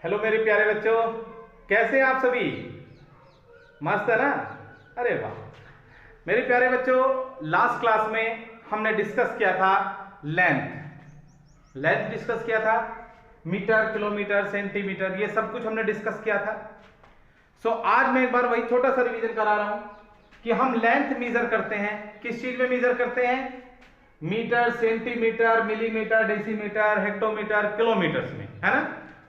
Hello मेरे प्यारे बच्चों, कैसे हैं आप सभी? मस्त है ना? अरे वाह मेरे प्यारे बच्चों, लास्ट क्लास में हमने डिस्कस किया था लेंथ डिस्कस किया था। मीटर, किलोमीटर, सेंटीमीटर, ये सब कुछ हमने डिस्कस किया था। आज मैं एक बार वही छोटा सा रिवीजन करा रहा हूं कि हम लेंथ मेजर करते हैं। किस चीज में मेजर करते हैं? Metre, centimetre, millimetre, decimetre, hectometre, kilometre में, है ना?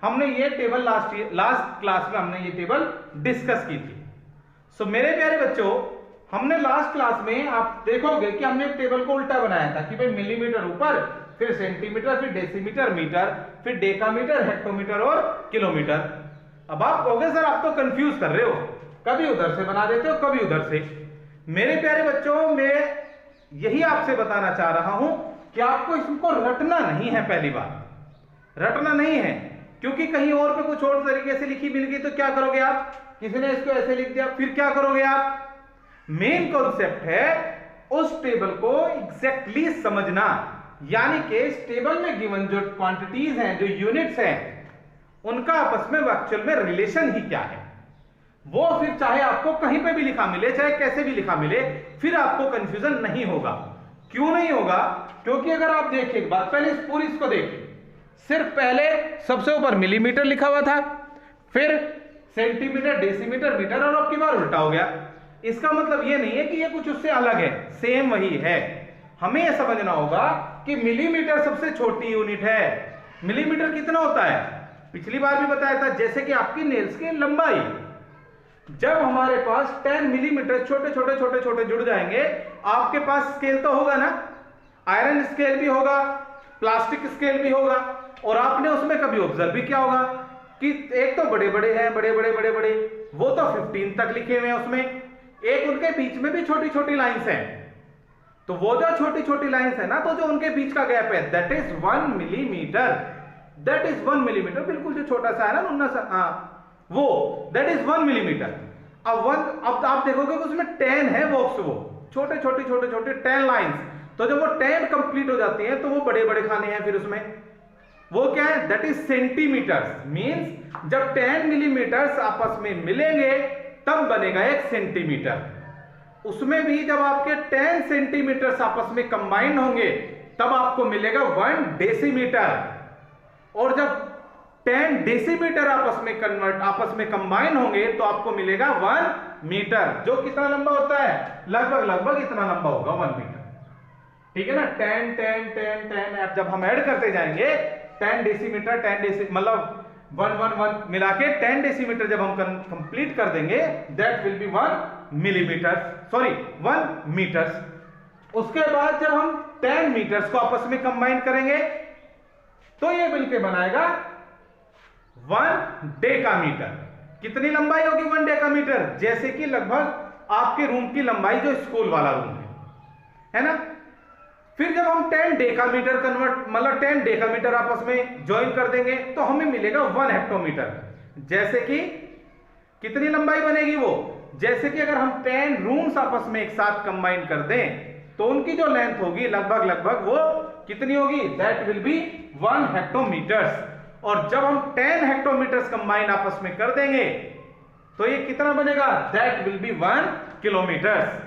हमने ये टेबल लास्ट क्लास में हमने ये टेबल डिस्कस की थी। मेरे प्यारे बच्चों, हमने लास्ट क्लास में आप देखोगे कि हमने टेबल को उल्टा बनाया था कि भाई मिलीमीटर ऊपर, फिर सेंटीमीटर, फिर डेसीमीटर, मीटर, फिर डेकामीटर, हेक्टोमीटर और किलोमीटर। अब आप कहोगे सर आप तो कंफ्यूज कर रहे हो, कभी उधर से बना देते हो कभी उधर से। मेरे प्यारे बच्चों, मैं यही आपसे बताना चाह रहा हूं कि आपको इसको रटना नहीं है। पहली बात रटना नहीं है, क्योंकि कहीं और पे कुछ और तरीके से लिखी मिल गई तो क्या करोगे आप? किसी ने इसको ऐसे लिख दिया, फिर क्या करोगे आप? मेन कॉन्सेप्ट है उस टेबल को एग्जैक्टली समझना, यानी कि इस टेबल में गिवन जो क्वांटिटीज हैं, जो यूनिट्स हैं, उनका आपस में एक्चुअल में रिलेशन ही क्या है। वो फिर चाहे आपको कहीं पे भी लिखा मिले, चाहे कैसे भी लिखा मिले, फिर आपको कंफ्यूजन नहीं होगा। क्यों नहीं होगा? क्योंकि अगर आप देखिए एक बात, पहले इस पूरी इसको देखिए, सिर्फ पहले सबसे ऊपर मिलीमीटर लिखा हुआ था, फिर सेंटीमीटर, डेसीमीटर, मीटर, और अब की बार उल्टा हो गया। इसका मतलब ये नहीं है कि ये कुछ उससे अलग है, सेम वही है। हमें यह समझना होगा कि मिलीमीटर सबसे छोटी यूनिट है। मिलीमीटर कितना होता है? पिछली बार भी बताया था, जैसे कि आपकी नेल्स की लंबाई। जब हमारे पास 10 मिलीमीटर छोटे छोटे छोटे छोटे जुड़ जाएंगे, आपके पास स्केल तो होगा ना, आयरन स्केल भी होगा, प्लास्टिक स्केल भी होगा, और आपने उसमें कभी ऑब्जर्व भी किया होगा कि एक तो बड़े बड़े हैं, बड़े बड़े बड़े बड़े, वो तो 15 तक लिखे हुए हैं उसमें, एक उनके बीच में भी छोटी छोटी लाइंस हैं। तो वो जो छोटी छोटी लाइंस है ना, तो जो उनके बीच का गैप है, that is 1 millimetre. That is 1 millimetre, बिल्कुल जो छोटा सा है ना, उन्ना सा, हाँ वो, दैट इज 1 मिलीमीटर। अब आप देखोगे कि उसमें 10 है बॉक्स, वो छोटे छोटे छोटे छोटे 10 लाइंस। तो जब वो 10 कंप्लीट हो जाती हैं तो वो बड़े बड़े खाने हैं फिर उसमें। वो क्या है? That is centimetres. मींस जब 10 मिलीमीटर्स आपस में मिलेंगे तब बनेगा एक सेंटीमीटर। उसमें भी जब आपके 10 सेंटीमीटर्स आपस में कंबाइन होंगे तब आपको मिलेगा 1 डेसीमीटर। और जब 10 डेसीमीटर आपस में कंबाइन होंगे तो आपको मिलेगा 1 मीटर, जो कितना लंबा होता है? लगभग इतना लंबा होगा 1 मीटर। ठीक है ना? 10 10 10 10, जब हम ऐड करते जाएंगे 10 डेसीमीटर, 10 मतलब 1 1 1 मिला के 10 डेसीमीटर जब हम कंप्लीट कर देंगे, that will be 1 millimetre, sorry 1 metres. उसके बाद जब हम 10 मीटर्स को आपस में कंबाइन करेंगे तो ये मिलके बनाएगा 1 डेकामीटर। कितनी लंबाई होगी 1 डेकामीटर? जैसे कि लगभग आपके रूम की लंबाई जो स्कूल वाला रूम है ना? फिर जब हम 10 डेकामीटर मतलब 10 डेकामीटर आपस में ज्वाइन कर देंगे तो हमें मिलेगा 1 हेक्टोमीटर। जैसे कि कितनी लंबाई बनेगी वो? जैसे कि अगर हम 10 रूम्स आपस में एक साथ कंबाइन कर दें तो उनकी जो लेंथ होगी लगभग वो कितनी होगी? That will be 1 हेक्टोमीटर्स। और जब हम 10 हेक्टोमीटर्स कंबाइन आपस में कर देंगे तो ये कितना बनेगा? That will be 1 kilometres.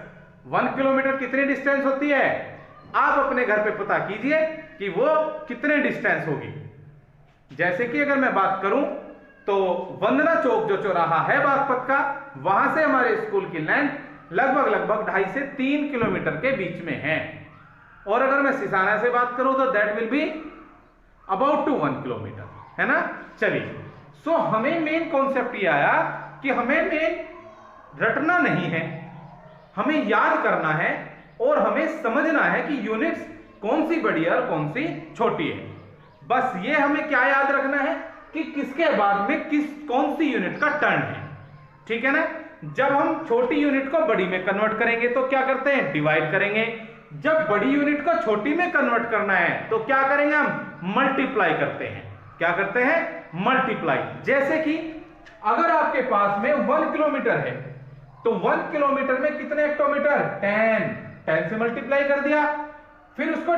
1 kilometre कितनी डिस्टेंस होती है? आप अपने घर पे पता कीजिए कि वो कितने डिस्टेंस होगी। जैसे कि अगर मैं बात करूं तो वंदना चौक जो चौराहा है बागपत का, वहां से हमारे स्कूल की लेंथ लगभग 2.5 से 3 किलोमीटर के बीच में है। और अगर मैं सिसाना से बात करूं तो that will be about to 1 kilometre, है ना? चलिए, हमें मेन कॉन्सेप्ट ये आया कि हमें मेन रटना नहीं है, हमें याद करना है और हमें समझना है कि यूनिट्स कौन सी बड़ी है और कौन सी छोटी है। बस ये हमें क्या याद रखना है कि किसके बाद में कौन सी यूनिट का टर्न है। ठीक है ना? जब हम छोटी यूनिट को बड़ी में कन्वर्ट करेंगे तो क्या करते हैं? डिवाइड करेंगे। जब बड़ी यूनिट को छोटी में कन्वर्ट करना है तो क्या करेंगे? हम मल्टीप्लाई करते हैं। क्या करते हैं? मल्टीप्लाई। जैसे कि अगर आपके पास में 1 किलोमीटर है तो 1 किलोमीटर में कितने हेक्टोमीटर? 10 से मल्टीप्लाई कर दिया। फिर उसको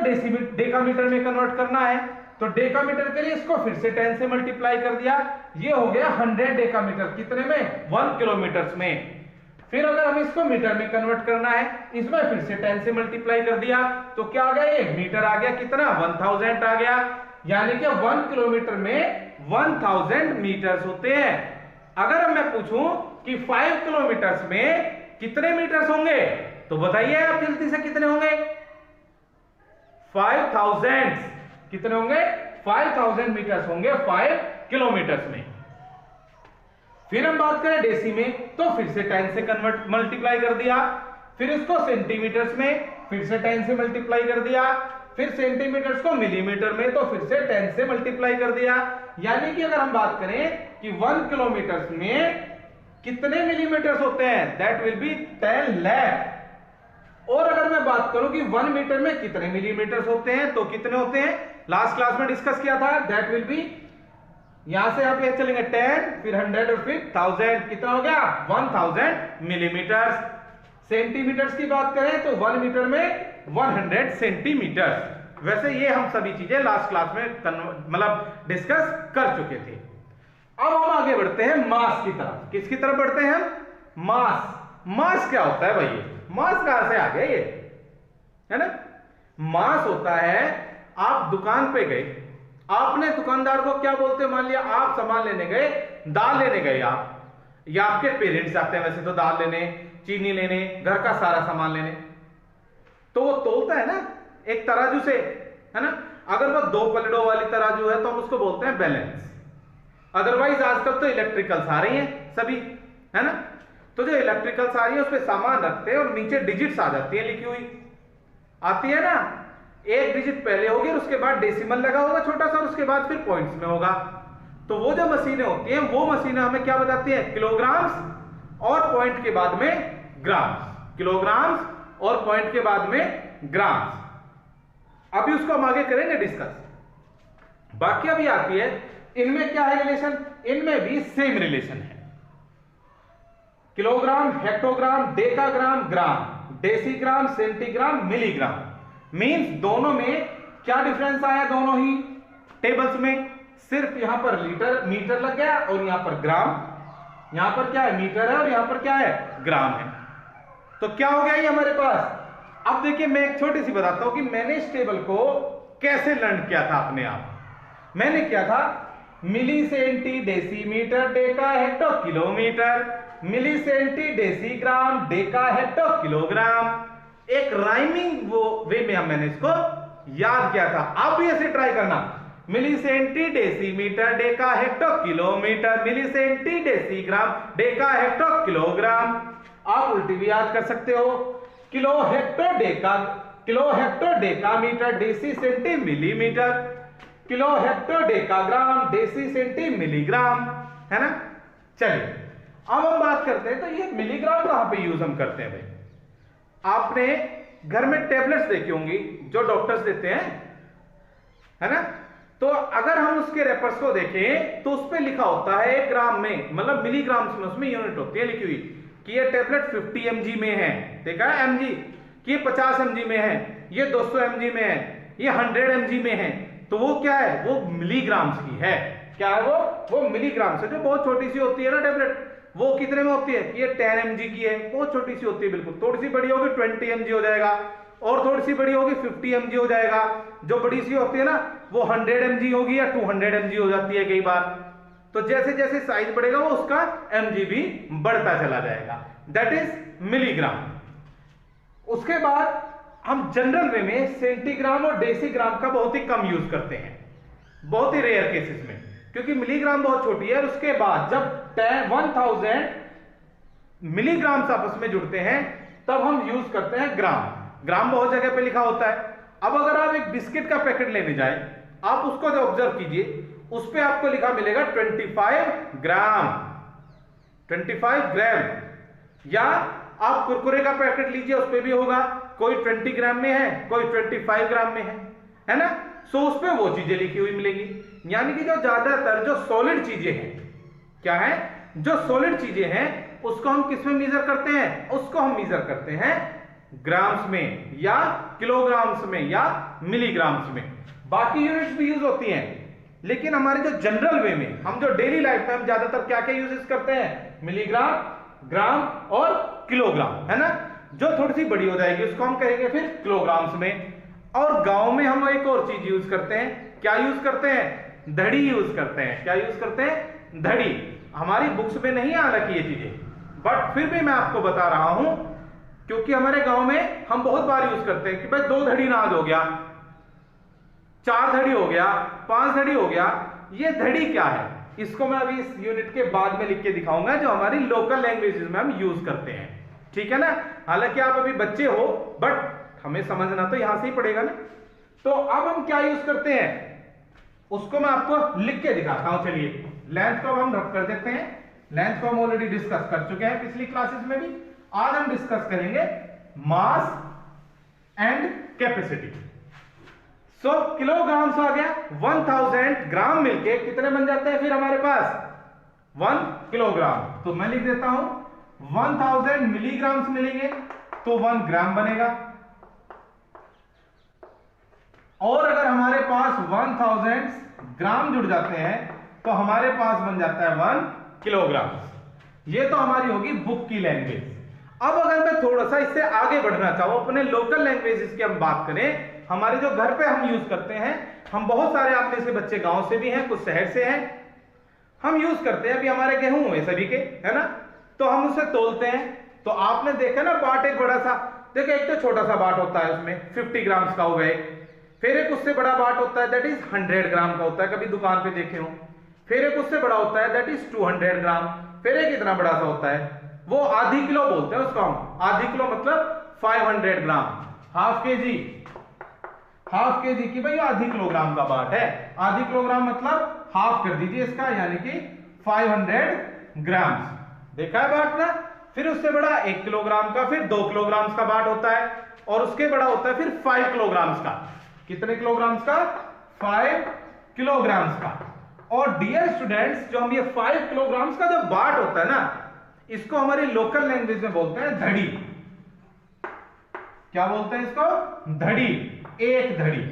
डेकामीटर में कन्वर्ट करना है तो डेकामीटर के लिए इसको फिर से 10 से मल्टीप्लाई कर दिया, ये हो गया 100 डेकामीटर। कितने में? 1 किलोमीटर में। फिर अगर हम इसको मीटर में कन्वर्ट करना है, इसमें फिर से 10 से मल्टीप्लाई कर दिया, तो क्या आ गया? ये मीटर आ गया, कितना? 1000 आ गया। यानी कि 1 किलोमीटर में 1000 मीटर्स होते हैं। अगर मैं पूछूं कि 5 किलोमीटर्स में कितने मीटर्स होंगे, तो बताइए आप जल्दी से, कितने होंगे? 5000। कितने होंगे? 5000 मीटर्स होंगे 5 किलोमीटर्स में। फिर हम बात करें डेसी में, तो फिर से 10 से कन्वर्ट मल्टीप्लाई कर दिया, फिर इसको सेंटीमीटर्स में फिर से 10 से मल्टीप्लाई कर दिया, फिर सेंटीमीटर्स को मिलीमीटर में तो फिर से 10 से मल्टीप्लाई कर दिया। यानी कि अगर हम बात करें कि 1 किलोमीटर में कितने मिलीमीटर्स होते हैं, दैट विल बी 10 लाख। और अगर मैं बात करूं कि 1 मीटर में कितने मिलीमीटर्स होते हैं, तो कितने होते हैं? लास्ट क्लास में डिस्कस किया था, दैट विल बी, यहां से यहां पे चलेंगे 10, फिर 100 और फिर 1000। कितना हो गया? 1000 मिलीमीटर्स। सेंटीमीटर्स की बात करें तो 1 मीटर में 100 सेंटीमीटर। वैसे ये हम सभी चीजें लास्ट क्लास में मतलब डिस्कस कर चुके थे। अब हम आगे बढ़ते हैं मास की तरफ। किसकी तरफ बढ़ते हैं हम? मास। मास क्या होता है भाई? मास कहां से आ गया ये, है ना? मास होता है, आप दुकान पे गए, आपने दुकानदार को क्या बोलते हैं? मान लिया आप सामान लेने गए, दाल लेने गए आप, या आपके पेरेंट्स आते हैं वैसे तो दाल लेने, चीनी लेने, घर का सारा सामान लेने, तो वो तोलता है ना एक तराजू से, है ना? अगर वो 2 पलड़ों वाली तराजू है तो हम उसको बोलते हैं बैलेंस। अदरवाइज आजकल तो इलेक्ट्रिकल्स आ रही हैं सभी, है ना? तो जो इलेक्ट्रिकल्स आ रही है उसपे सामान रखते हैं और नीचे डिजिट्स आ जाती है लिखी हुई, आती है ना? एक डिजिट पहले होगी और उसके बाद डेसिमल लगा होगा छोटा सा, और उसके बाद फिर पॉइंट्स में होगा। तो वो जो मशीनें होती हैं, वो मशीनें हमें क्या बताती हैं? किलोग्राम्स और पॉइंट के बाद में ग्राम्स। किलोग्राम्स और पॉइंट के बाद में ग्राम्स। अभी उसको हम आगे करेंगे डिस्कस। बाकी अभी आती है, इनमें क्या है रिलेशन? इनमें भी सेम रिलेशन है। किलोग्राम, हेक्टोग्राम, डेकाग्राम, ग्राम, डेसीग्राम, सेंटीग्राम, मिलीग्राम। मींस दोनों में क्या डिफरेंस आया? दोनों ही टेबल्स में सिर्फ यहां पर लीटर मीटर लग गया और यहां पर ग्राम। यहां पर क्या है? मीटर है और यहां पर क्या है? ग्राम है। तो क्या हो गया ये हमारे पास? अब देखिए, मैं एक छोटी सी बताता हूं कि मैंने इस टेबल को कैसे लर्न किया था अपने आप। मैंने किया था milli centi decimetre deca hecto kilometre, milli centi decigram deca hecto kilogram. एक राइमिंग वो वे में मैंने इसको याद किया था। आप भी ऐसे ट्राई करना, milli centi decimetre deca hecto kilometre, milli centi decigram deca hecto kilogram. आप उल्टी भी याद कर सकते हो, kilo hecto decametre deci centi millimetre, kilo hecto decagram deci centi milligram, है ना? चलिए अब हम बात करते हैं, तो ये मिलीग्राम कहां पे यूज हम करते हैं भाई? आपने घर में टैबलेट्स देखी होंगी जो डॉक्टर्स देते हैं, है ना? तो अगर हम उसके रेपर्स को देखें तो उस पे लिखा होता है 1 ग्राम में, मतलब मिलीग्राम्स में उसमें यूनिट होती है लिखी हुई कि ये टैबलेट 50 mg में है, देखा है mg, कि ये 50 mg में है, ये 200 mg में है, ये 100 mg में है। तो वो क्या है? वो मिलीग्राम्स की है। क्या है वो मिलीग्राम्स है। जो बहुत छोटी सी होती है ना टैबलेट, वो कितने में होती है? कि ये 10 mg की है, बहुत छोटी सी होती है बिल्कुल। थोड़ी सी बड़ी होगी 20 mg हो जाएगा, और थोड़ी सी बड़ी होगी 50 mg हो जाएगा। जो बड़ी सी होती है ना वो 100 mg होगी या 200 mg हो जाती है कई बार। तो जैसे जैसे साइज बढ़ेगा वो उसका mg भी बढ़ता चला जाएगा, दैट इज मिलीग्राम। उसके बाद हम जनरल वे में सेंटीग्राम और डेसीग्राम का बहुत ही कम यूज करते हैं, बहुत ही रेयर केसेस में, क्योंकि मिलीग्राम बहुत छोटी है। और उसके बाद जब 1000 मिलीग्राम्स आपस में जुड़ते हैं तब हम यूज करते हैं ग्राम। ग्राम बहुत जगह पे लिखा होता है। अब अगर आप एक बिस्किट का पैकेट लेने जाएं, आप उसको जो ऑब्जर्व कीजिए, उस पे आपको लिखा मिलेगा 25 ग्राम, 25 ग्राम। या आप कुरकुरे का पैकेट लीजिए, उस पे भी होगा, कोई 20 ग्राम में है, कोई 25 ग्राम में है ना? सो उस पे वो चीजें लिखी हुई मिलेंगी। यानी कि जो ज्यादातर जो सॉलिड चीजें हैं, क्या है? जो सॉलिड चीजें हैं उसको हम किस में मेजर करते हैं? उसको हम मेजर करते हैं ग्राम्स में या किलोग्राम्स में या मिलीग्राम्स में। बाकी यूनिट्स भी यूज होती हैं, लेकिन हमारे जो जनरल वे में, हम जो डेली लाइफ में हम ज्यादातर क्या क्या यूजेस करते हैं, मिलीग्राम, ग्राम और किलोग्राम, है ना। जो थोड़ी सी बड़ी हो जाएगी उसको हम कहेंगे फिर किलोग्राम्स में। और गांव में हम एक और चीज यूज करते हैं, क्या यूज करते हैं, धड़ी यूज करते हैं। क्या यूज करते हैं, धड़ी। हमारी बुक्स में नहीं आ रखी ये चीजें, बट फिर भी मैं आपको बता रहा हूं, क्योंकि हमारे गांव में हम बहुत बार यूज करते हैं कि भाई 2 धड़ी नाज हो गया, 4 धड़ी हो गया, 5 धड़ी हो गया। ये धड़ी क्या है, इसको मैं अभी इस यूनिट के बाद में लिख के दिखाऊंगा, जो हमारी लोकल लैंग्वेजेस में हम यूज करते हैं, ठीक है ना। हालांकि आप अभी बच्चे हो, बट हमें समझना तो यहां से ही पड़ेगा ना। तो अब हम क्या यूज करते हैं उसको मैं आपको लिख के दिखाता हूं। चलिए, लेंथ को हम रख कर देते हैं। लेंथ को हम ऑलरेडी डिस्कस कर चुके हैं पिछली क्लासेस में भी। आज हम डिस्कस करेंगे mass and capacity. So kilograms आ गया, 1000 ग्राम मिलके कितने बन जाते हैं फिर हमारे पास 1 किलोग्राम। तो मैं लिख देता हूं 1000 मिलीग्राम्स मिलेंगे तो 1 ग्राम बनेगा। और अगर हमारे पास 1000 ग्राम जुड़ जाते हैं तो हमारे पास बन जाता है 1 किलोग्राम। ये तो हमारी होगी बुक की लैंग्वेज। अब अगर मैं थोड़ा सा इससे आगे बढ़ना चाहूं, अपने लोकल लैंग्वेजेस की हम बात करें, हमारे जो घर पे हम यूज करते हैं, हम बहुत सारे आप में से बच्चे गांव से भी हैं, कुछ शहर से हैं, हम यूज करते हैं। अभी हमारे गेहूं हुए सभी के, है ना, तो हम उसे तोलते हैं। तो आपने देखा ना बाट, एक बड़ा सा, देखो एक तो छोटा सा बाट होता है, उसमें 50 ग्राम्स का होगा एक, फिर एक उससे बड़ा बाट होता है दैट इज 100 ग्राम का होता है, कभी दुकान पे देखे हो। फिर एक उससे बड़ा होता है दैट इज 200 ग्राम। फिर एक इतना बड़ा सा होता है, वो आधी किलो बोलते हैं उसको हम। आधी किलो मतलब 500 ग्राम। हाफ के जी की भाई आधी किलोग्राम का बाट है। आधी किलोग्राम मतलब हाफ कर दीजिए इसका, यानी कि 500 ग्राम। देखा है बाट ना। फिर उससे बड़ा 1 किलोग्राम का, फिर 2 किलोग्राम का बाट होता है, और उसके बड़ा होता है फिर 5 किलोग्राम का। कितने किलोग्राम्स का, 5 किलोग्राम्स का। और डियर स्टूडेंट्स, जो हम ये 5 किलोग्राम्स का जो बाट होता है ना, इसको हमारी लोकल लैंग्वेज में बोलते हैं धड़ी। क्या बोलते हैं इसको, धड़ी। एक धड़ी,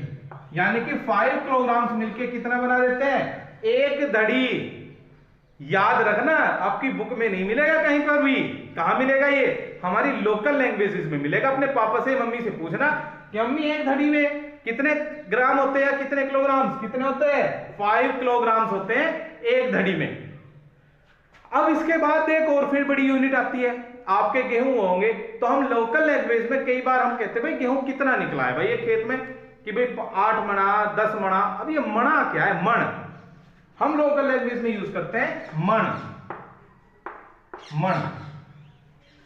यानी कि 5 किलोग्राम्स मिलके कितना बना देते हैं, एक धड़ी। याद रखना, आपकी बुक में नहीं मिलेगा कहीं पर भी। कहां मिलेगा ये, हमारी लोकल लैंग्वेजेस में मिलेगा। अपने पापा से, मम्मी से पूछना कि मम्मी एक धड़ी में कितने ग्राम होते हैं, कितने किलोग्राम्स, कितने होते हैं, 5 किलोग्राम्स होते हैं एक धड़ी में। अब इसके बाद एक और फिर बड़ी यूनिट आती है, आपके गेहूं होंगे, तो हम लोकल लैंग्वेज में कई बार हम कहते हैं भाई गेहूं कितना निकला है भाई ये खेत में, कि भाई 8 मणा 10 मणा। अब ये मणा क्या है, मण, हम लोकल लैंग्वेज में यूज करते हैं मण। मण,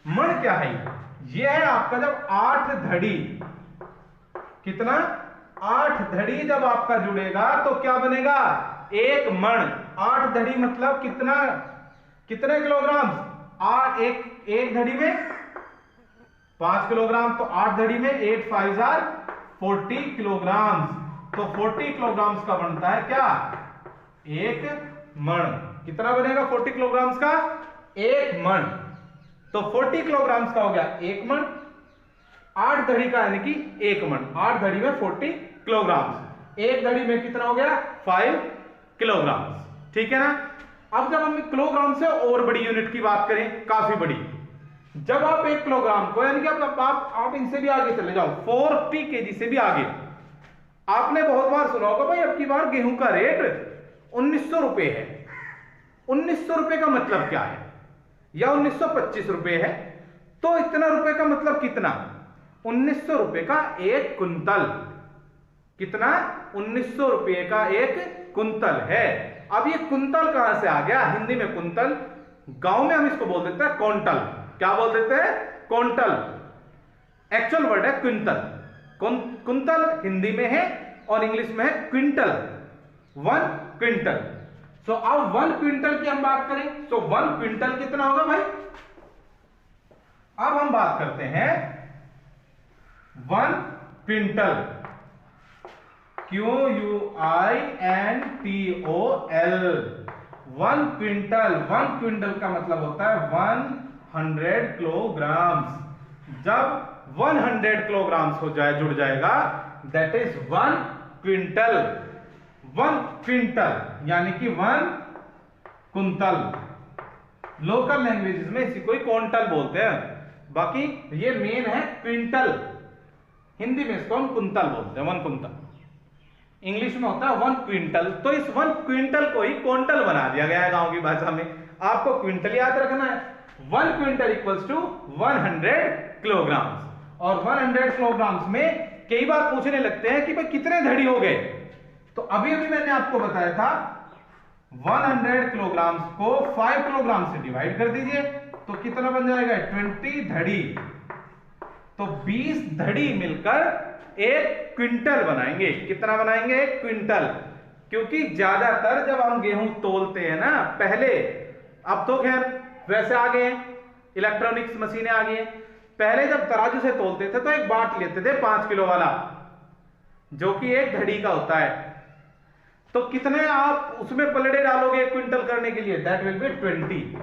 मण क्या है, ये है आपका जब 8 धड़ी, कितना, 8 धड़ी जब आपका जुड़ेगा तो क्या बनेगा, एक मण। 8 धड़ी मतलब कितना, कितने किलोग्राम, एक धड़ी में 5 किलोग्राम, तो 8 धड़ी में 8 5 जार 40 किलोग्राम। तो 40 किलोग्राम का बनता है क्या, एक मण। कितना बनेगा 40 किलोग्राम का, एक मण। तो 40 किलोग्राम का हो गया एक मण, 8 धड़ी का यानी कि एक मण। 8 धड़ी में 40 किलोग्राम, एक धड़ी में कितना हो गया, 5 किलोग्राम। ठीक है ना। अब जब हम किलोग्राम से और बड़ी यूनिट की बात करें, काफी बड़ी, जब आप 1 किलोग्राम को, यानी कि आप इनसे भी आगे चले जाओ, 40 केजी से भी आगे। आपने बहुत बार सुना होगा भाई अब की बार गेहूं का रेट 1900 रुपए है। 1900 रुपए का मतलब क्या है, या 1925 रुपए है, तो इतना रुपए का मतलब कितना, 1900 रुपए का एक कुंतल। कितना, 1900 रुपए का एक कुंतल है। अब ये कुंतल कहां से आ गया, हिंदी में कुंतल, गांव में हम इसको बोल देते हैं क्विंटल। क्या बोल देते हैं, क्विंटल। एक्चुअल वर्ड है क्विंटल। कुंतल हिंदी में है और इंग्लिश में है क्विंटल, 1 क्विंटल। सो अब 1 क्विंटल की हम बात करें तो 1 क्विंटल कितना होगा भाई। अब हम बात करते हैं 1 क्विंटल, QUINTOL, 1 क्विंटल। 1 क्विंटल का मतलब होता है 100 किलोग्राम। जब 100 किलोग्राम हो जाए, जुड़ जाएगा, दैट इज 1 क्विंटल। 1 क्विंटल यानी कि 1 कुंतल। लोकल लैंग्वेजेस में इसी को क्विंटल बोलते हैं, बाकी ये मेन है क्विंटल। हिंदी में इसको हम कुंतल बोलते हैं, 1 कुंतल। इंग्लिश में होता है 1 क्विंटल। तो इस 1 क्विंटल को ही क्विंटल बना दिया गया है गांव की भाषा में। आपको क्विंटल याद रखना है। 1 क्विंटल इक्वल्स टू 100 किलोग्राम। और 100 किलोग्राम में कई बार पूछने लगते हैं कि भाई कितने धड़ी हो गए। तो अभी अभी मैंने आपको बताया था 100 किलोग्राम को 5 किलोग्राम से डिवाइड कर दीजिए तो कितना बन जाएगा 20 धड़ी। तो 20 धड़ी मिलकर 1 क्विंटल बनाएंगे। कितना बनाएंगे? 1 क्विंटल। क्योंकि ज्यादातर जब हम गेहूं तोलते हैं ना पहले, अब तो खैर वैसे आ गए हैं, इलेक्ट्रॉनिक्स मशीनें आ गई हैं। पहले जब तराजू से तोलते थे तो एक बाट लेते थे 5 किलो वाला, जो कि 1 धड़ी का होता है। तो कितने आप उसमें पलड़े डालोगे 1 क्विंटल करने के लिए? That will B 20।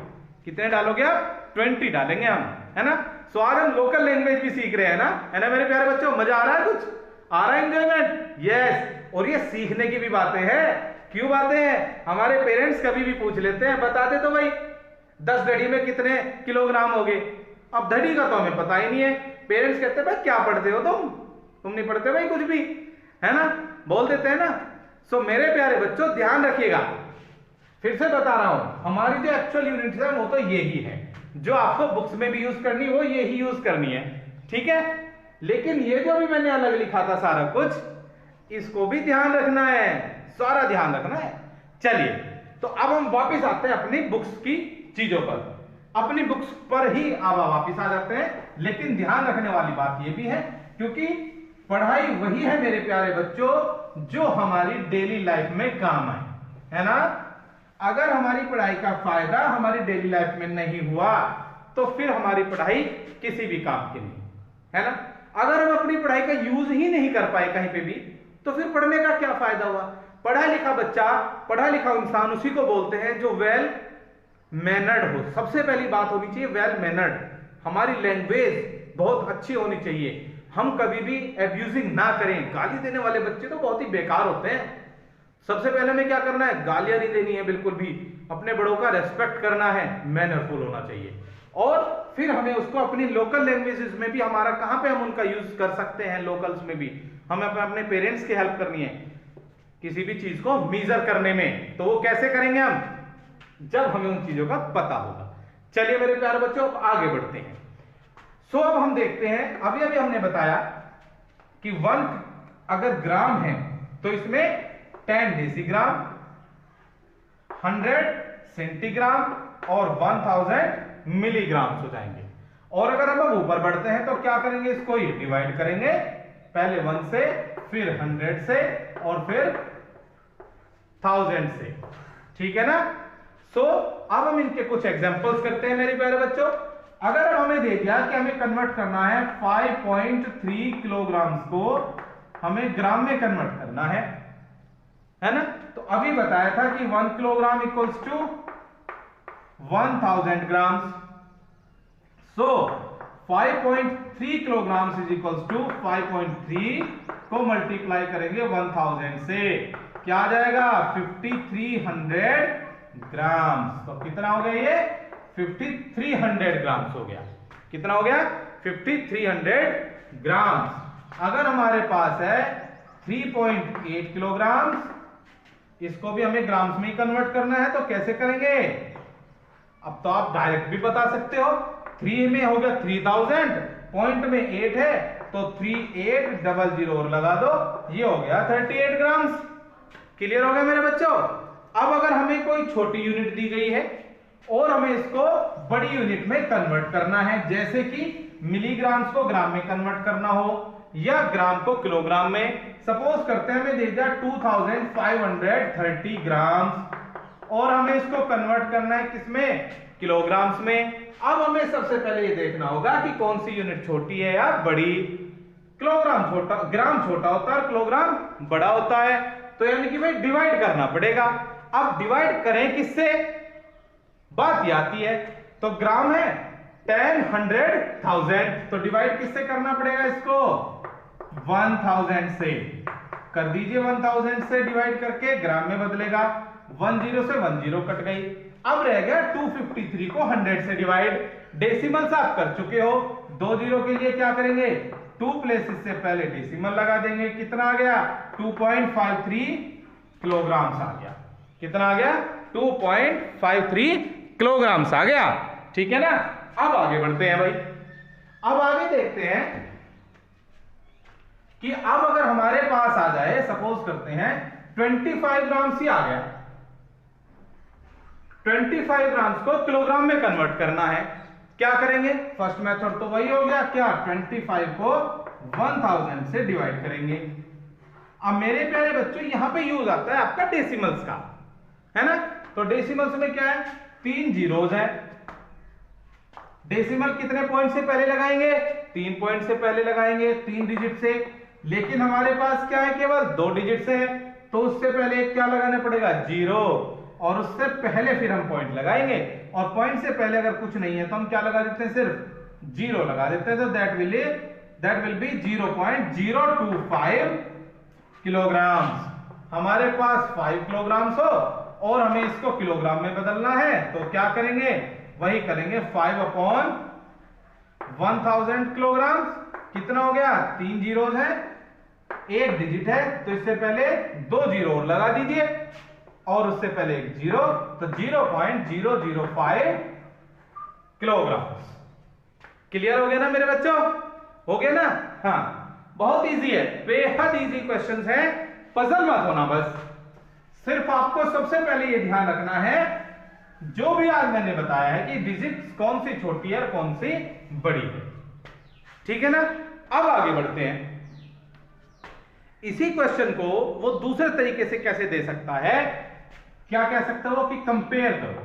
कितने डालोगे आप? 20 डालेंगे हम, है ना। सो आज हम लोकल लैंग्वेज भी सीख रहे हैं ना, है ना मेरे प्यारे बच्चों। मजा आ रहा है? कुछ आ रहा है? एंजॉयमेंट? यस। और ये सीखने की भी बातें हैं। क्यों बातें हैं? हमारे पेरेंट्स कभी भी पूछ लेते हैं, बता दे तो भाई 10 धड़ी में कितने किलोग्राम हो गए। अब धड़ी का तो हमें पता ही नहीं है। पेरेंट्स कहते हैं भाई क्या पढ़ते हो तुम नहीं पढ़ते भाई कुछ भी, है ना, बोल देते हैं ना। सो मेरे प्यारे बच्चों ध्यान रखिएगा, फिर से बता रहा हूं, हमारी जो एक्चुअल यूनिट है वो तो यही है, जो आपको बुक्स में भी यूज करनी वो यही यूज करनी है, ठीक है। लेकिन ये जो भी मैंने अलग लिखा था सारा कुछ, इसको भी ध्यान रखना है, सारा ध्यान रखना है। चलिए तो अब हम वापस आते हैं अपनी बुक्स की चीजों पर। अपनी बुक्स पर ही अब वापस आ जाते हैं। लेकिन ध्यान रखने वाली बात यह भी है, क्योंकि पढ़ाई वही है मेरे प्यारे बच्चों जो हमारी डेली लाइफ में काम आए, है ना। अगर हमारी पढ़ाई का फायदा हमारी डेली लाइफ में नहीं हुआ तो फिर हमारी पढ़ाई किसी भी काम की नहीं, है ना। अगर हम अपनी पढ़ाई का यूज ही नहीं कर पाए कहीं पे भी, तो फिर पढ़ने का क्या फायदा हुआ। पढ़ा लिखा बच्चा, पढ़ा लिखा इंसान उसी को बोलते हैं जो वेल मैनर्ड हो। सबसे पहली बात होनी चाहिए वेल मैनर्ड। हमारी लैंग्वेज बहुत अच्छी होनी चाहिए। हम कभी भी एब्यूजिंग ना करें। गाली देने वाले बच्चे तो बहुत ही बेकार होते हैं। सबसे पहले हमें क्या करना है? गालियां नहीं देनी है बिल्कुल भी। अपने बड़ों का रेस्पेक्ट करना है, मैनरफुल होना चाहिए। और फिर हमें उसको अपनी लोकल लैंग्वेजेस में भी, हमारा कहां पे हम उनका यूज कर सकते हैं, लोकल्स में भी हमें अपने पेरेंट्स की हेल्प करनी है किसी भी चीज को मेजर करने में। तो वो कैसे करेंगे हम? जब हमें उन चीजों का पता होगा। चलिए मेरे प्यारे बच्चों अब आगे बढ़ते हैं। सो अब हम देखते हैं, अभी अभी हमने बताया कि 1 अगर ग्राम है तो इसमें 10 डेसीग्राम, 100 सेंटीग्राम और 1000 मिलीग्राम हो जाएंगे। और अगर हम अब ऊपर बढ़ते हैं तो क्या करेंगे? इसको ही डिवाइड करेंगे, पहले 1 से, फिर 100 से और फिर 1000 से, ठीक है ना। सो अब हम इनके कुछ एग्जांपल्स करते हैं मेरे प्यारे बच्चों। अगर हमें दे दिया कि हमें कन्वर्ट करना है 5.3 किलोग्राम को हमें ग्राम में कन्वर्ट करना है ना। तो अभी बताया था कि 1 kilogram equals to 1000 gram. So 5.3 kilogram is equals to 5.3 को मल्टीप्लाई करेंगे 1000 से, क्या आ जाएगा? 5300 ग्राम। तो कितना हो गया ये? 5300 ग्राम्स हो गया। कितना हो गया? 5300 ग्राम्स। अगर हमारे पास है 3.8 किलोग्राम, इसको भी हमें ग्राम्स में ही कन्वर्ट करना है, तो कैसे करेंगे? अब तो आप डायरेक्ट भी बता सकते हो। 3 में हो गया 3000, पॉइंट में 8 है तो 3800 और लगा दो, ये हो गया 38 ग्राम्स। क्लियर हो गया मेरे बच्चों। अब अगर हमें कोई छोटी यूनिट दी गई है और हमें इसको बड़ी यूनिट में कन्वर्ट करना है, जैसे कि मिलीग्राम्स को ग्राम में कन्वर्ट करना हो या ग्राम को किलोग्राम में। सपोज करते हैं हमें दे दिया 2530 ग्राम्स और हमें इसको कन्वर्ट करना है किसमें? किलोग्राम्स में। अब हमें सबसे पहले ये देखना होगा कि कौन सी यूनिट छोटी है या बड़ी। किलोग्राम छोटा, ग्राम छोटा होता है, किलोग्राम बड़ा होता है, तो यानी कि भाई डिवाइड करना पड़ेगा। अब डिवाइड करें किससे? बात ये आती है, तो ग्राम है 10, 100, 1000, तो डिवाइड किससे करना पड़ेगा इसको? 1000 से। कर दीजिए 1000 से डिवाइड करके, ग्राम में बदलेगा, 10 से 10 कट गई। अब रह गया 253 को 100 से डिवाइड। डेसिमल्स आप कर चुके हो, 2 जीरो के लिए क्या करेंगे, 2 प्लेसेस से पहले डेसिमल लगा देंगे। कितना आ गया, 2.53 किलोग्राम्स आ गया। कितना आ गया, 2.53 किलोग्राम्स आ गया। ठीक है ना। अब आगे बढ़ते हैं भाई। अब आगे देखते हैं कि अब अगर हमारे पास आ जाए, सपोज करते हैं 25 ग्राम्स ही आ गया, 25 ग्राम्स को किलोग्राम में कन्वर्ट करना है, क्या करेंगे, फर्स्ट मेथड तो वही हो गया, क्या 25 को 1000 से डिवाइड करेंगे। अब मेरे प्यारे बच्चों यहां पे यूज आता है आपका डेसिमल्स का, है ना। तो डेसिमल्स में क्या है, 3 जीरोज है। डेसिमल कितने पॉइंट से पहले लगाएंगे, 3 पॉइंट से पहले लगाएंगे, 3 डिजिट से। लेकिन हमारे पास क्या है, केवल 2 डिजिट से है, तो उससे पहले क्या लगाना पड़ेगा, 0, और उससे पहले फिर हम पॉइंट लगाएंगे। और पॉइंट से पहले अगर कुछ नहीं है तो हम क्या लगा देते हैं, सिर्फ 0 लगा देते हैं। तो दैट विल बी 0.025 किलोग्राम्स। हमारे पास 5 किलोग्राम्स हो और हमें इसको किलोग्राम में बदलना है, तो क्या करेंगे, वही करेंगे, 5/1000 किलोग्राम्स। कितना हो गया, 3 जीरोज है, 1 डिजिट है, तो इससे पहले 2 जीरो और लगा दीजिए, और उससे पहले 1 जीरो, तो 0.005 किलोग्राम्स। क्लियर हो गया ना मेरे बच्चों, हो गया ना। हाँ, बहुत इजी है, बेहद इजी क्वेश्चंस है, पजल मत होना। बस सिर्फ आपको सबसे पहले ये ध्यान रखना है, जो भी आज मैंने बताया है कि डिजिट्स कौन सी छोटी है और कौन सी बड़ी है। ठीक है ना। अब आगे बढ़ते हैं। इसी क्वेश्चन को वो दूसरे तरीके से कैसे दे सकता है, क्या कह सकता है वो, कि कंपेयर करो।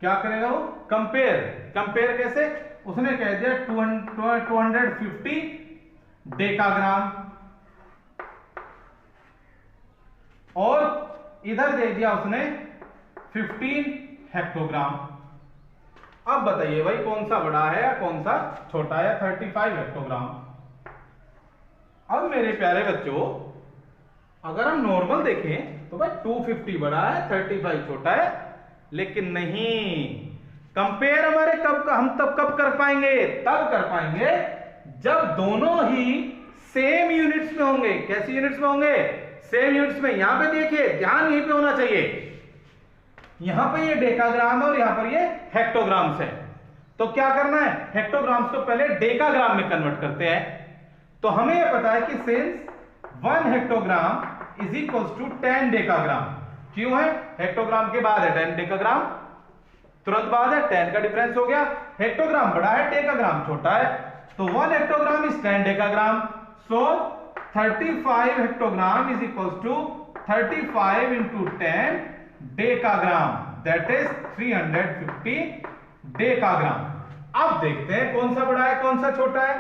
क्या करेगा वो, कंपेयर। कंपेयर कैसे, उसने कह दिया 250 डेकाग्राम, और इधर दे दिया उसने 15 हेक्टोग्राम। अब बताइए भाई कौन सा बड़ा है या कौन सा छोटा है, 35 हेक्टोग्राम। अब मेरे प्यारे बच्चों अगर हम नॉर्मल देखें तो भाई 250 बड़ा है, 35 छोटा है, लेकिन नहीं, कंपेयर हमारे हम तब कब कर पाएंगे, तब कर पाएंगे जब दोनों ही सेम यूनिट्स में होंगे। कैसी यूनिट्स में होंगे, सेम यूनिट्स में। यहां पे देखिए, ध्यान यहीं पे होना चाहिए, यहां पे ये डेकाग्राम है और यहां पर ये हेक्टोग्राम्स है। तो क्या करना है, हेक्टोग्राम्स को पहले डेकाग्राम में कन्वर्ट करते हैं। तो हमें यह पता है कि since 1 hectogram is equals to 10 decagram. क्यों है, हेक्टोग्राम के बाद है 10 डेकाग्राम, तुरंत बाद है, 10 का डिफरेंस हो गया। हेक्टोग्राम बड़ा है, डेकाग्राम छोटा है, तो 1 hectogram is 10 decagram. So 35 hectogram is equals to 35 into 10 decagram, that is 350 decagram. अब देखते हैं कौन सा बड़ा है कौन सा छोटा है।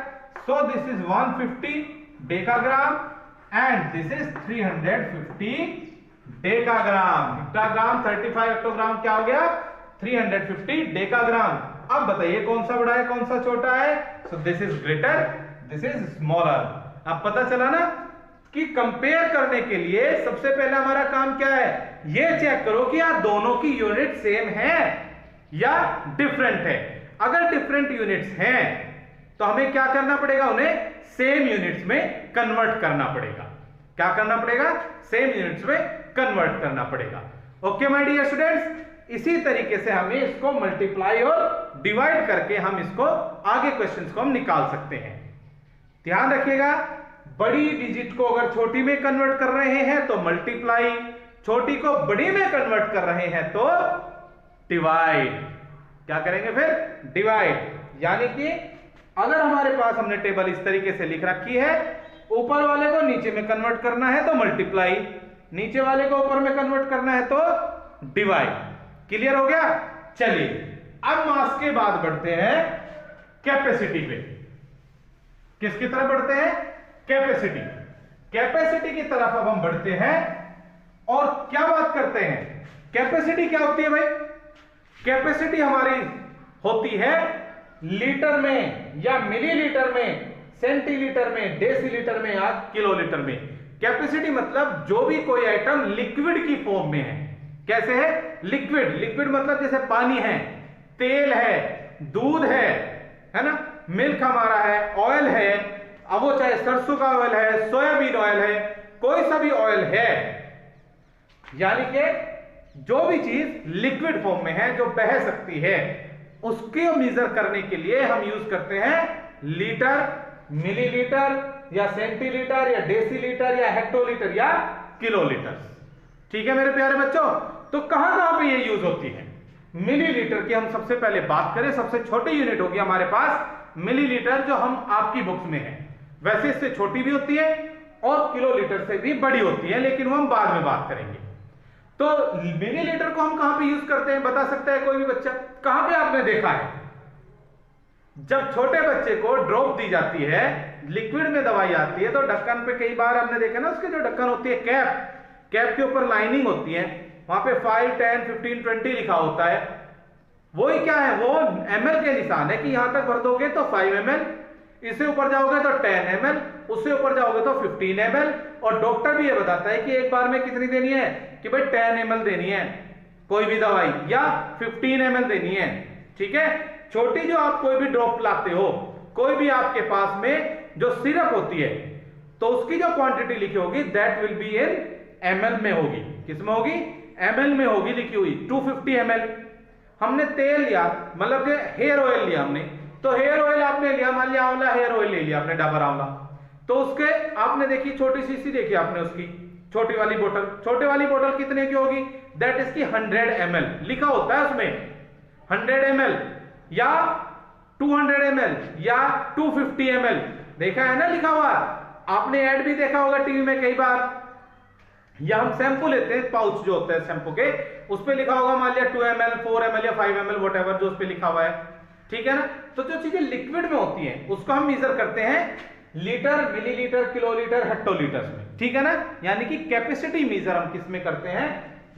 So this is 150 decagram and this is 350 decagram. हेक्टाग्राम 35 hectogram क्या हो गया, 350 डेकाग्राम। अब बताइए कौन सा बड़ा है कौन सा छोटा है। So this is greater, this is smaller. अब पता चला ना कि कंपेयर करने के लिए सबसे पहले हमारा काम क्या है, ये चेक करो कि यार दोनों की यूनिट सेम है या डिफरेंट है। अगर डिफरेंट यूनिट्स हैं तो हमें क्या करना पड़ेगा, उन्हें सेम यूनिट्स में कन्वर्ट करना पड़ेगा। क्या करना पड़ेगा, सेम यूनिट्स में कन्वर्ट करना पड़ेगा। ओके माय डियर स्टूडेंट्स, इसी तरीके से हमें इसको मल्टीप्लाई और डिवाइड करके हम इसको आगे क्वेश्चंस को हम निकाल सकते हैं। ध्यान रखिएगा, बड़ी डिजिट को अगर छोटी में कन्वर्ट कर रहे हैं तो मल्टीप्लाई, छोटी को बड़ी में कन्वर्ट कर रहे हैं तो डिवाइड। क्या करेंगे फिर, डिवाइड। यानी कि अगर हमारे पास हमने टेबल इस तरीके से लिख रखी है, ऊपर वाले को नीचे में कन्वर्ट करना है तो मल्टीप्लाई, नीचे वाले को ऊपर में कन्वर्ट करना है तो डिवाइड। क्लियर हो गया। चलिए अब मास के बाद बढ़ते हैं कैपेसिटी पे। किसकी तरफ बढ़ते हैं, कैपेसिटी। कैपेसिटी की तरफ अब हम बढ़ते हैं और क्या बात करते हैं, कैपेसिटी क्या होती है भाई, कैपेसिटी हमारी होती है लीटर में या मिलीलीटर में सेंटीलीटर में, डेसीलीटर में या किलोलीटर में। कैपेसिटी मतलब जो भी कोई आइटम लिक्विड की फॉर्म में है। कैसे है? लिक्विड। लिक्विड मतलब जैसे पानी है, तेल है, दूध है ना, मिल्क हमारा है, ऑयल है, अब वो चाहे सरसों का ऑयल है, सोयाबीन ऑयल है, कोई सा भी ऑयल है, यानी कि जो भी चीज लिक्विड फॉर्म में है, जो बह सकती है, उसके मेजर करने के लिए हम यूज करते हैं लीटर, मिलीलीटर या सेंटीलीटर या डेसीलीटर या हेक्टोलीटर या किलोलीटर। ठीक है मेरे प्यारे बच्चों, तो कहां कहां पे ये यूज होती है? मिलीलीटर की हम सबसे पहले बात करें, सबसे छोटी यूनिट होगी हमारे पास मिलीलीटर, जो हम आपकी बुक्स में है। वैसे इससे छोटी भी होती है और किलोलीटर से भी बड़ी होती है, लेकिन वो हम बाद में बात करेंगे। तो मिलीलीटर को हम कहां पे यूज करते हैं, बता सकता है कोई भी बच्चा? कहां पे आपने देखा है? जब छोटे बच्चे को ड्रॉप दी जाती है, लिक्विड में दवाई आती है, तो ढक्कन पे कई बार हमने देखा ना, उसके जो ढक्कन होती है, कैप के ऊपर लाइनिंग होती है, वहां पे 5, 10, 15, 20 लिखा होता है। वो ही क्या है? वो ml के निशान है कि यहां तक भर दोगे तो 5 ml, इससे ऊपर जाओगे तो 10 ml, उससे ऊपर जाओगे तो 15 ml। और डॉक्टर भी ये बताता है कि एक बार में कितनी देनी है, कि भाई 10 ml देनी है कोई भी दवाई, या 15 ml देनी है। ठीक है, छोटी जो आप कोई भी ड्रॉप लाते हो, कोई भी आपके पास में जो सिरप होती है, तो उसकी जो क्वांटिटी लिखी होगी that will be in ml में होगी। किस में होगी? ml में होगी लिखी हुई। 250 ml। हमने तेल लिया, मतलब हेयर ऑयल लिया हमने, तो हेयर ऑयल आपने लिया, मान लिया आंवला हेयर ऑयल ले लिया आपने, डाबर आंवला, तो उसके आपने देखी छोटी सी देखी आपने, उसकी छोटी वाली बोतल, छोटी वाली बोतल कितने की होगी? दैट इज की 100 ml लिखा होता है उसमें, 100 ml या 200 ml या 250 ml, देखा है ना लिखा हुआ? आपने ऐड भी देखा होगा टीवी में कई बार। या हम शैम्पू लेते हैं, पाउच जो होते हैं शैम्पू के, उस पे लिखा होगा मान लिया 2 ml, 4 ml या 5 ml, व्हाटएवर जो उस पे लिखा हुआ है। ठीक है ना? तो जो चीजें लिक्विड में होती हैं उसको हम मेजर करते हैं लीटर, मिलीलीटर, किलोलीटर, हेक्टोलीटर में। ठीक है ना? यानी कि कैपेसिटी मेजर हम किस में करते हैं?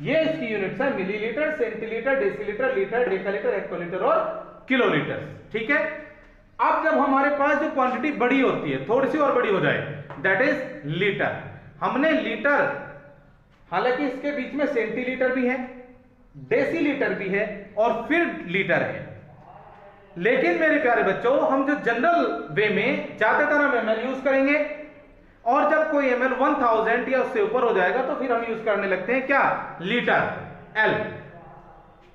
ये इसकी यूनिट्स है millilitre, centilitre, decilitre, litre, डेकालीटर, hectolitre और किलोलीटर। ठीक है, अब जब हमारे पास जो क्वांटिटी बड़ी होती है, थोड़ी सी और बड़ी हो जाए, दैट इज लीटर। हमने लीटर, हालांकि इसके बीच में सेंटीलीटर भी है, डेसीलीटर भी है और फिर लीटर है, लेकिन मेरे प्यारे बच्चों हम जो जनरल वे में ज्यादातर हम ml यूज करेंगे, और जब कोई ml 1000 या उससे ऊपर हो जाएगा तो फिर हम यूज करने लगते हैं क्या? लीटर, L,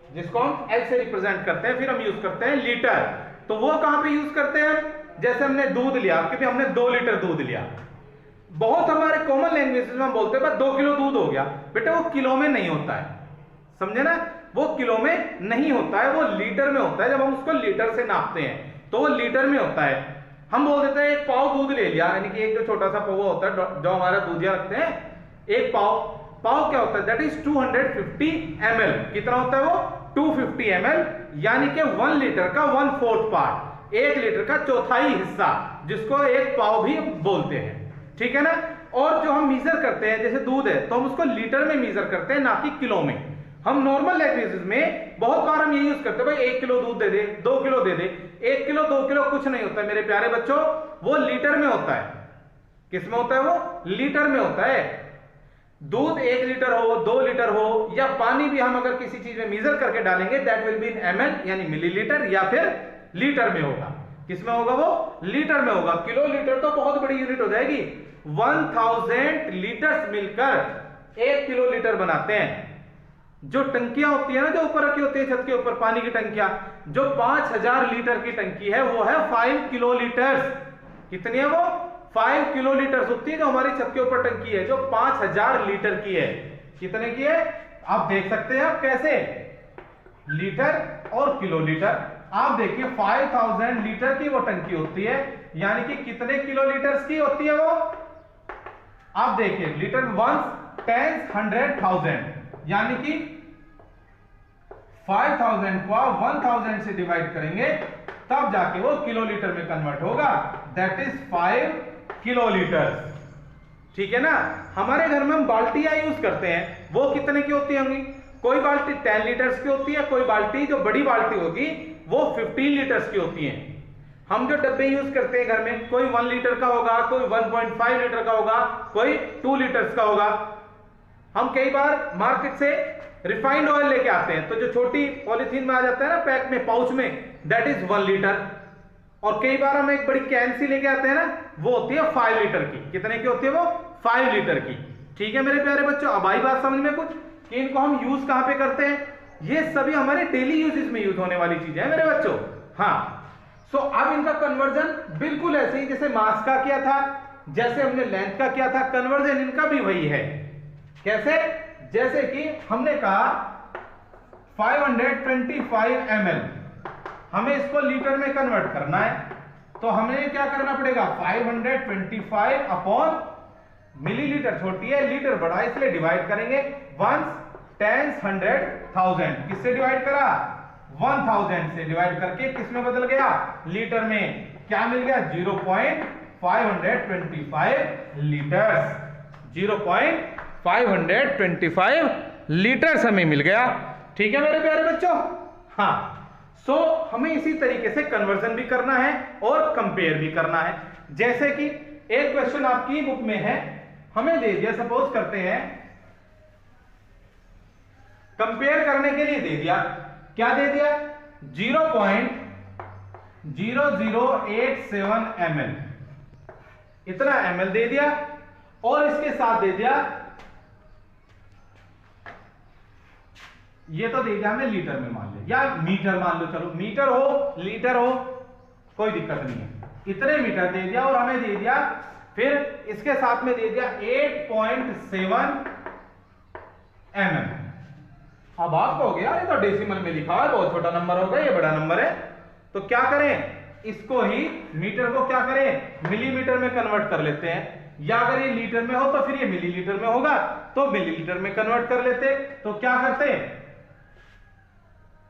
जिसको हम L से रिप्रेजेंट करते हैं, फिर हम यूज करते हैं लीटर। तो वो कहां पे यूज करते हैं? जैसे हमने दूध लिया, क्योंकि हमने 2 लीटर दूध लिया, बहुत हमारे कॉमन लैंग्वेज में हम बोलते हैं बस 2 किलो दूध हो गया, बेटा वो किलो में नहीं होता है, समझे ना? वो किलो में नहीं होता है, वो लीटर में होता है। जब हम उसको लीटर से नापते हैं तो वो लीटर में होता है। हम बोल देते हैं एक पाव दूध ले लिया, यानी कि एक जो छोटा सा पौवा होता है जो हमारा दूधिया रखते हैं, एक पाव क्या होता है? That is 250 ml। कितना होता है वो? 250 ml, यानी कि 1 लीटर का 1/4 पार्ट, 1 लीटर का चौथाई हिस्सा, जिसको एक पाव भी बोलते हैं। ठीक है ना? और जो हम मीजर करते हैं, जैसे दूध है तो हम उसको लीटर में मीजर करते हैं, ना कि किलो में। हम नॉर्मल लैंग्वेज में बहुत बार हम ये यूज करते हैं, भाई 1 किलो दूध दे दे, 2 किलो दे दे। 1 किलो 2 किलो कुछ नहीं होता है मेरे प्यारे बच्चों, वो लीटर में होता है। किस में होता है? वो लीटर में होता है। दूध 1 लीटर हो, 2 लीटर हो, या पानी भी हम अगर किसी चीज में मीजर करके डालेंगे, that will be in ml यानी मिलीलीटर, या फिर लीटर में होगा। किस में होगा? वो लीटर में होगा। किलो लीटर तो बहुत बड़ी यूनिट हो जाएगी। 1000 लीटर्स मिलकर 1 किलो लीटर बनाते हैं। जो टंकियां होती है ना, जो ऊपर रखी होती है छत के ऊपर पानी की टंकियां, जो 5000 लीटर की टंकी है वो है 5 किलो लीटर्स। कितनी है वो? 5 किलो लीटर्स होती है जो हमारी छत के ऊपर टंकी है, जो 5000 लीटर की है। कितने की है? आप देख सकते हैं आप कैसे, लीटर और किलो लीटर। आप देखिए 5000 लीटर की वो टंकी होती है, यानी कि कितने किलो लीटर्स की होती है वो? आप देखिए लीटर 1 10 100,000, यानी कि 5000 को 1000 से डिवाइड करेंगे तब जाके वो किलो लीटर में कन्वर्ट होगा। That is 5 kilo litre. ठीक है ना? हमारे घर में हम बाल्टियां यूज करते हैं, वो कितने की होती होंगी? कोई बाल्टी 10 लीटर्स की होती है, कोई बाल्टी जो बड़ी बाल्टी होगी वो 15 लीटर्स की होती है। हम जो डब्बे यूज करते हैं घर में, कोई 1 लीटर का होगा, कोई 1.5 लीटर का होगा, कोई 2 लीटर्स का होगा। हम कई बार मार्केट से रिफाइंड ऑयल लेके आते हैं, तो जो छोटी पॉलीथीन में आ जाता है ना पैक में, पाउच में, दैट इज 1 लीटर। और कई बार हम एक बड़ी कैन सी लेके आते हैं ना, वो होती है 5 लीटर की। कितने की होती है वो? 5 लीटर की। ठीक है मेरे प्यारे बच्चों, अब आई बात समझ में कुछ कि इनको हम यूज कहां पे करते हैं? ये सभी हमारे डेली यूजेस में यूज होने वाली चीजें हैं मेरे बच्चों। हाँ, सो अब इनका कन्वर्जन बिल्कुल ऐसे ही जैसे मास का किया था, जैसे हमने लेंथ का किया था, कन्वर्जन इनका भी वही है। कैसे? जैसे कि हमने कहा 525 ml, हमें इसको लीटर में कन्वर्ट करना है, तो हमें क्या करना पड़ेगा? 525 अपॉन मिलीलीटर छोटी है, लीटर बड़ा है, इसलिए डिवाइड करेंगे। 1 10 100 1000 किससे डिवाइड करा? 1000 से डिवाइड करके किस में बदल गया? लीटर में। क्या मिल गया? 0.525 लीटर्स। 0.525 लीटर्स हमें मिल गया। ठीक है मेरे प्यारे बच्चों। हाँ, सो हमें इसी तरीके से कन्वर्जन भी करना है और कंपेयर भी करना है। जैसे कि एक क्वेश्चन आपकी बुक में है, हमें दे दिया, सपोज करते हैं कंपेयर करने के लिए दे दिया, क्या दे दिया? 0.0087 ml, इतना ml दे दिया, और इसके साथ दे दिया, ये तो दे दिया हमें लीटर में मान लो, या मीटर मान लो, चलो मीटर हो लीटर हो कोई दिक्कत नहीं है, इतने मीटर दे दिया, और हमें दे दिया, फिर इसके साथ में दे दिया 8.7 mm। अब आपको हो गया ये तो डेसिमल में लिखा है, बहुत छोटा नंबर होगा, ये बड़ा नंबर है, तो क्या करें? इसको ही मीटर को क्या करें? मिलीमीटर में कन्वर्ट कर लेते हैं, या अगर ये लीटर में हो तो फिर ये मिलीलीटर में होगा, तो मिलीलीटर में कन्वर्ट कर लेते। तो क्या करते?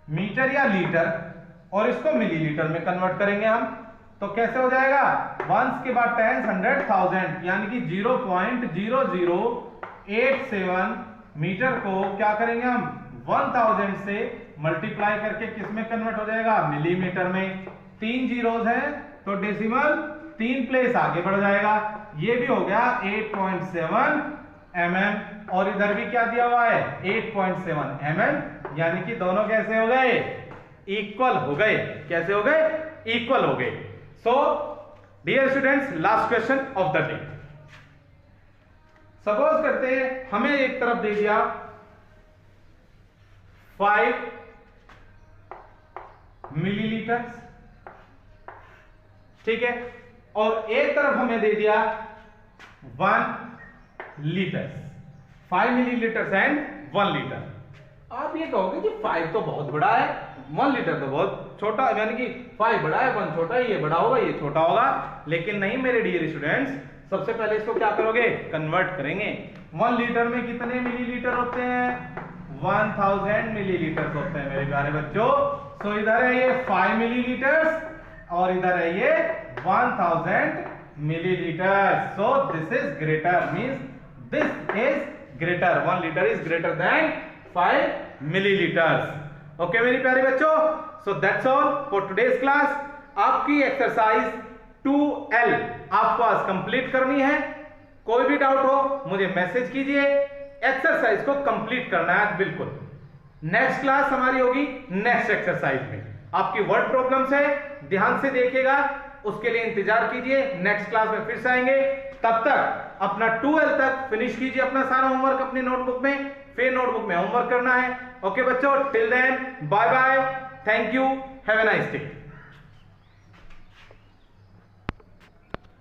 मीटर या लीटर, और इसको मिलीलीटर में कन्वर्ट करेंगे हम, तो कैसे हो जाएगा? 1 के बाद 10 100 1000, यानी कि 0.0087 मीटर को क्या करेंगे हम? 1000 से मल्टीप्लाई करके किस में कन्वर्ट हो जाएगा? मिलीमीटर में। 3 जीरोस है तो डेसिमल 3 प्लेस आगे बढ़ जाएगा। ये भी हो गया 8.7 mm, और इधर भी क्या दिया हुआ है? 8.7 mm, यानी कि दोनों कैसे हो गए? इक्वल हो गए। कैसे हो गए? इक्वल हो गए। So dear students, last question of the day. Suppose करते हैं हमें एक तरफ दे दिया 5 मिलीलीटर, ठीक है, और एक तरफ हमें दे दिया 1 लीटर, 5 मिलीलीटर एंड 1 लीटर। आप ये कहोगे कि 5 तो बहुत बड़ा है, 1 लीटर तो बहुत छोटा, यानी कि 5 बड़ा है 1 छोटा है, ये बड़ा होगा ये छोटा होगा, लेकिन नहीं मेरे डियर स्टूडेंट्स, सबसे पहले इसको क्या करोगे? कन्वर्ट करेंगे। 1 लीटर में कितने मिलीलीटर होते हैं? 1000 मिलीलीटर होते हैं मेरे प्यारे बच्चों। सो इधर है ये 5 मिलीलीटर और इधर है ये 1000 millilitre. So this is greater, means this is greater, 1 litre is greater than 5 millilitres. Okay मेरे प्यारे बच्चों, so that's all for today's class. आपकी एक्सरसाइज 2L आपको आज कंप्लीट करनी है। कोई भी डाउट हो मुझे मैसेज कीजिए, एक्सरसाइज को कंप्लीट करना है बिल्कुल। नेक्स्ट क्लास हमारी होगी नेक्स्ट एक्सरसाइज में। आपकी वर्ड प्रॉब्लम्स है, ध्यान से देखिएगा, उसके लिए इंतजार कीजिए, नेक्स्ट क्लास में फिर से आएंगे। तब तक अपना 2L तक फिनिश कीजिए अपना सारा होमवर्क अपनी नोटबुक में, फिर नोटबुक में होमवर्क करना है। ओके बच्चों, till then bye bye, thank you, have a nice day.